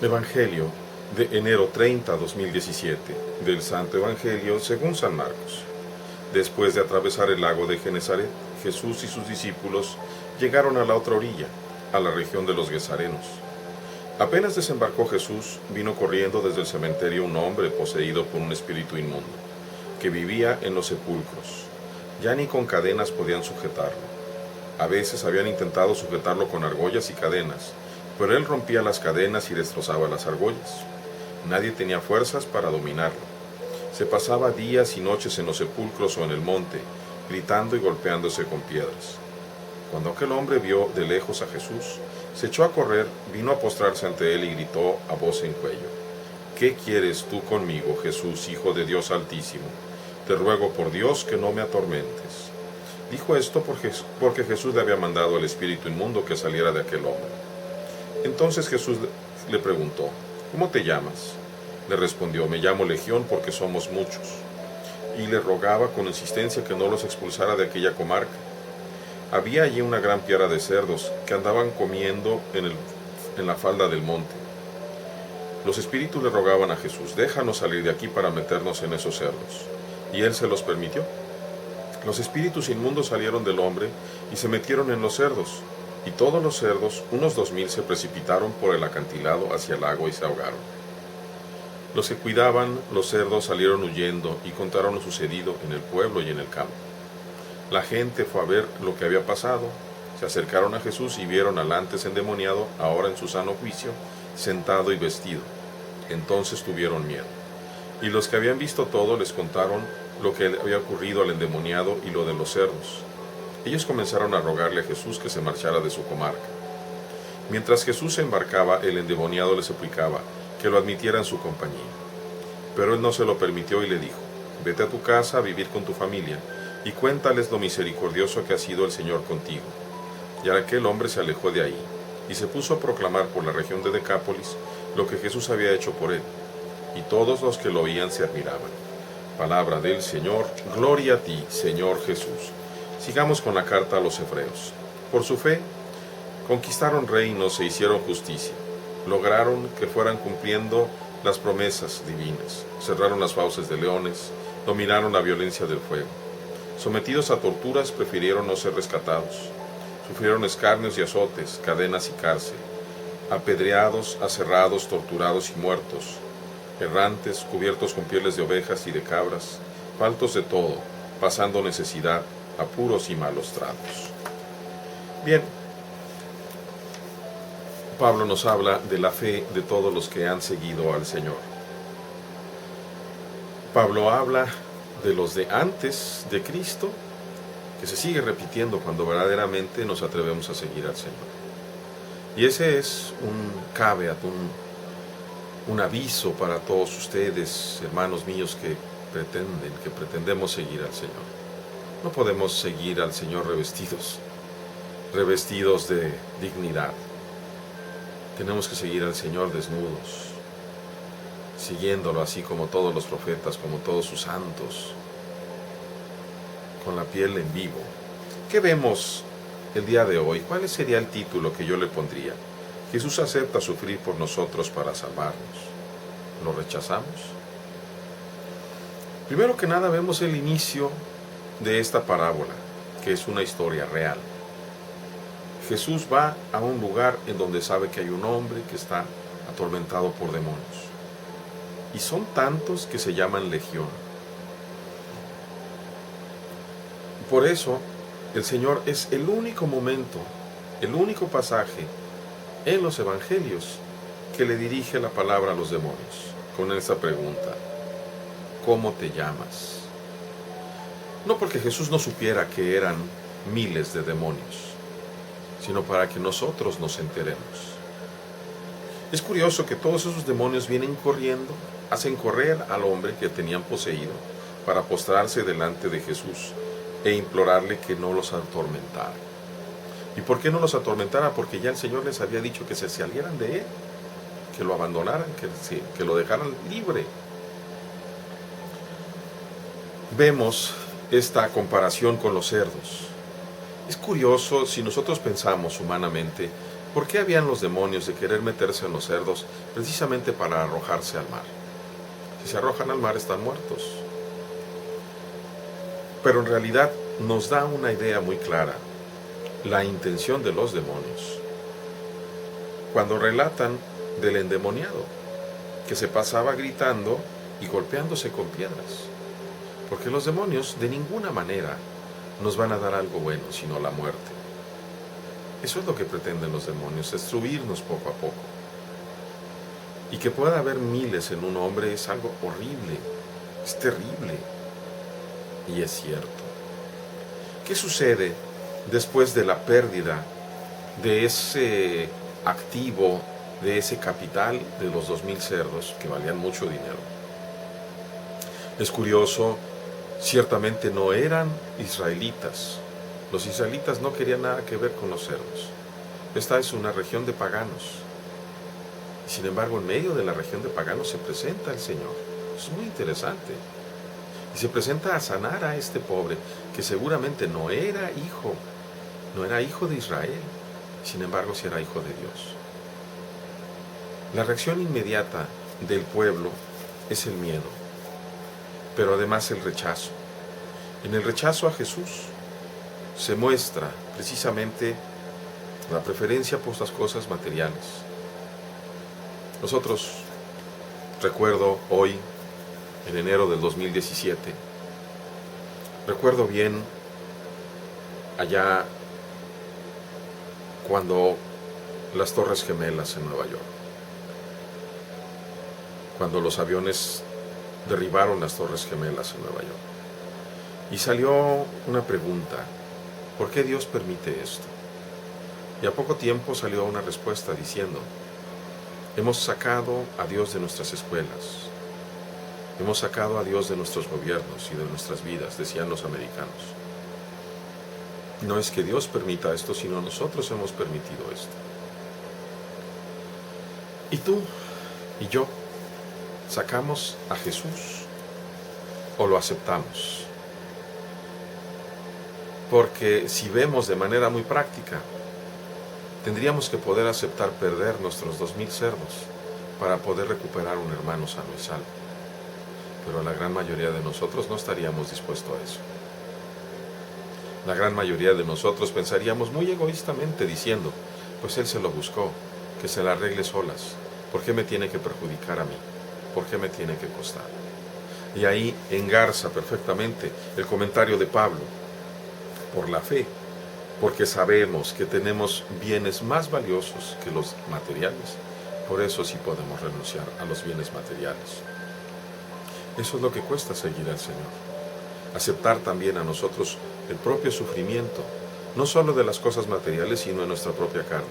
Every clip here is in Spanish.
Evangelio de enero 30, 2017, del Santo Evangelio según San Marcos. Después de atravesar el lago de Genezaret, Jesús y sus discípulos llegaron a la otra orilla, a la región de los Gesarenos. Apenas desembarcó Jesús, vino corriendo desde el cementerio un hombre poseído por un espíritu inmundo, que vivía en los sepulcros. Ya ni con cadenas podían sujetarlo. A veces habían intentado sujetarlo con argollas y cadenas, pero él rompía las cadenas y destrozaba las argollas. Nadie tenía fuerzas para dominarlo. Se pasaba días y noches en los sepulcros o en el monte, gritando y golpeándose con piedras. Cuando aquel hombre vio de lejos a Jesús, se echó a correr, vino a postrarse ante él y gritó a voz en cuello: ¿Qué quieres tú conmigo, Jesús, Hijo de Dios Altísimo? Te ruego por Dios que no me atormentes. Dijo esto porque Jesús le había mandado al espíritu inmundo que saliera de aquel hombre. Entonces Jesús le preguntó: ¿Cómo te llamas? Le respondió: Me llamo Legión porque somos muchos. Y le rogaba con insistencia que no los expulsara de aquella comarca. Había allí una gran piara de cerdos que andaban comiendo en la falda del monte. Los espíritus le rogaban a Jesús: déjanos salir de aquí para meternos en esos cerdos. Y él se los permitió. Los espíritus inmundos salieron del hombre y se metieron en los cerdos. Y todos los cerdos, unos 2000, se precipitaron por el acantilado hacia el agua y se ahogaron. Los que cuidaban los cerdos salieron huyendo y contaron lo sucedido en el pueblo y en el campo. La gente fue a ver lo que había pasado. Se acercaron a Jesús y vieron al antes endemoniado, ahora en su sano juicio, sentado y vestido. Entonces tuvieron miedo. Y los que habían visto todo les contaron lo que había ocurrido al endemoniado y lo de los cerdos. Ellos comenzaron a rogarle a Jesús que se marchara de su comarca. Mientras Jesús se embarcaba, el endemoniado le suplicaba que lo admitiera en su compañía. Pero él no se lo permitió y le dijo: vete a tu casa a vivir con tu familia y cuéntales lo misericordioso que ha sido el Señor contigo. Y aquel hombre se alejó de ahí y se puso a proclamar por la región de Decápolis lo que Jesús había hecho por él, y todos los que lo oían se admiraban. Palabra del Señor. Gloria a ti, Señor Jesús. Sigamos con la carta a los Hebreos. Por su fe, conquistaron reinos e hicieron justicia. Lograron que fueran cumpliendo las promesas divinas. Cerraron las fauces de leones, dominaron la violencia del fuego. Sometidos a torturas, prefirieron no ser rescatados. Sufrieron escarnios y azotes, cadenas y cárcel. Apedreados, aserrados, torturados y muertos. Errantes, cubiertos con pieles de ovejas y de cabras, faltos de todo, pasando necesidad, apuros y malos tratos. Bien, Pablo nos habla de la fe de todos los que han seguido al Señor. Pablo habla de los de antes de Cristo, que se sigue repitiendo cuando verdaderamente nos atrevemos a seguir al Señor. Y ese es un aviso para todos ustedes, hermanos míos, que pretendemos seguir al Señor. No podemos seguir al Señor revestidos de dignidad. Tenemos que seguir al Señor desnudos, siguiéndolo así como todos los profetas, como todos sus santos, con la piel en vivo. ¿Qué vemos el día de hoy? ¿Cuál sería el título que yo le pondría? Jesús acepta sufrir por nosotros para salvarnos. ¿Lo rechazamos? Primero que nada vemos el inicio de esta parábola, que es una historia real. Jesús va a un lugar en donde sabe que hay un hombre que está atormentado por demonios. Y son tantos que se llaman legión. Por eso, el Señor es el único momento, el único pasaje en los evangelios que le dirige la palabra a los demonios, con esta pregunta: ¿cómo te llamas? No porque Jesús no supiera que eran miles de demonios, sino para que nosotros nos enteremos. Es curioso que todos esos demonios vienen corriendo, hacen correr al hombre que tenían poseído para postrarse delante de Jesús e implorarle que no los atormentara. ¿Y por qué no los atormentara? Porque ya el Señor les había dicho que se salieran de él, que lo abandonaran, que lo dejaran libre. Vemos esta comparación con los cerdos. Es curioso, si nosotros pensamos humanamente, ¿Por qué habían los demonios de querer meterse en los cerdos precisamente para arrojarse al mar? Si se arrojan al mar están muertos. Pero en realidad nos da una idea muy clara la intención de los demonios cuando relatan del endemoniado que se pasaba gritando y golpeándose con piedras. Porque los demonios de ninguna manera nos van a dar algo bueno, sino la muerte. Eso es lo que pretenden los demonios, destruirnos poco a poco. Y que pueda haber miles en un hombre es algo horrible, es terrible. Y es cierto. ¿Qué sucede después de la pérdida de ese activo, de ese capital de los 2000 cerdos que valían mucho dinero? Es curioso, ciertamente no eran israelitas. Los israelitas no querían nada que ver con los cerdos. Esta es una región de paganos. Sin embargo, en medio de la región de paganos se presenta el Señor. Es muy interesante. Y se presenta a sanar a este pobre, que seguramente no era hijo de Israel. Sin embargo, sí era hijo de Dios. La reacción inmediata del pueblo es el miedo, pero además el rechazo. En el rechazo a Jesús se muestra precisamente la preferencia por las cosas materiales. Nosotros, recuerdo hoy, en enero del 2017, recuerdo bien allá cuando las Torres Gemelas en Nueva York, cuando los aviones derribaron las Torres Gemelas en Nueva York. Y salió una pregunta: ¿por qué Dios permite esto? Y a poco tiempo salió una respuesta diciendo: hemos sacado a Dios de nuestras escuelas, hemos sacado a Dios de nuestros gobiernos y de nuestras vidas, decían los americanos. No es que Dios permita esto, sino nosotros hemos permitido esto. ¿Y tú y yo sacamos a Jesús o lo aceptamos? Porque si vemos de manera muy práctica, tendríamos que poder aceptar perder nuestros 2000 cerdos para poder recuperar un hermano sano y salvo. Pero la gran mayoría de nosotros no estaríamos dispuestos a eso. La gran mayoría de nosotros pensaríamos muy egoístamente diciendo: pues Él se lo buscó, que se la arregle solas. ¿Por qué me tiene que perjudicar a mí? ¿Por qué me tiene que costar? Y ahí engarza perfectamente el comentario de Pablo: por la fe, porque sabemos que tenemos bienes más valiosos que los materiales, por eso sí podemos renunciar a los bienes materiales. Eso es lo que cuesta seguir al Señor. Aceptar también a nosotros el propio sufrimiento, no solo de las cosas materiales, sino en nuestra propia carne.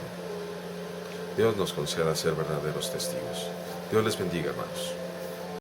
Dios nos conceda ser verdaderos testigos. Dios les bendiga, hermanos.